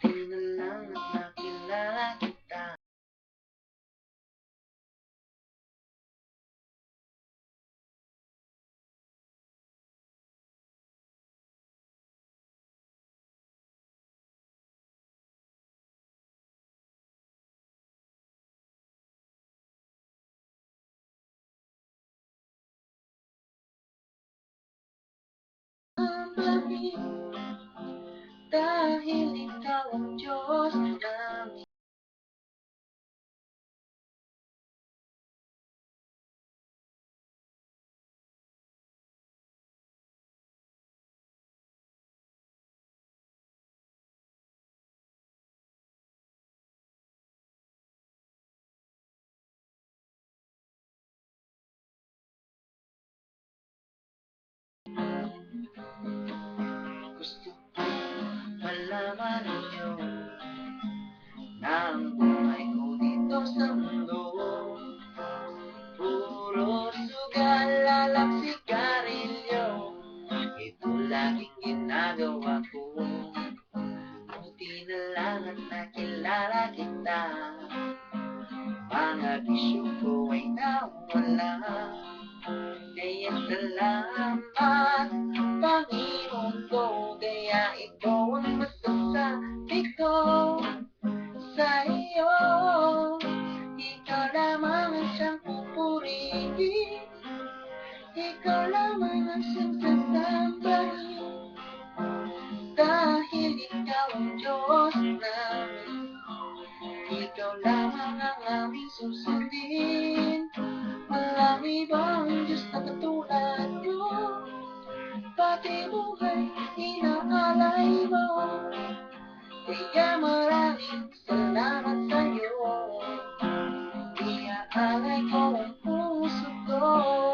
Di na lang at nakilala kita. Ang langit, dahil ikaw ang Diyos namin. Gusto ko malaman ninyo na ang buhay ko dito sa mundo puro sugal, alak, sigarilyo. Ito laging ginagawa ko. Buti na lang at nakilala kita. Mga bisyo ko ay nawala. Kaya salamat, Panginoon ko. Kaya ito ang masasabi ko sa iyo. Ikaw lamang ang siyang pupurihin. Ikaw lamang ang siyang sasambahin. Dahil ikaw ang Diyos namin. Ikaw lamang ang aming susundin. Walang ibang Diyos na katulad mo. Pati buhay inaalay mo. Kaya maraming salamat sa'yo. Iaalay ko ang puso ko.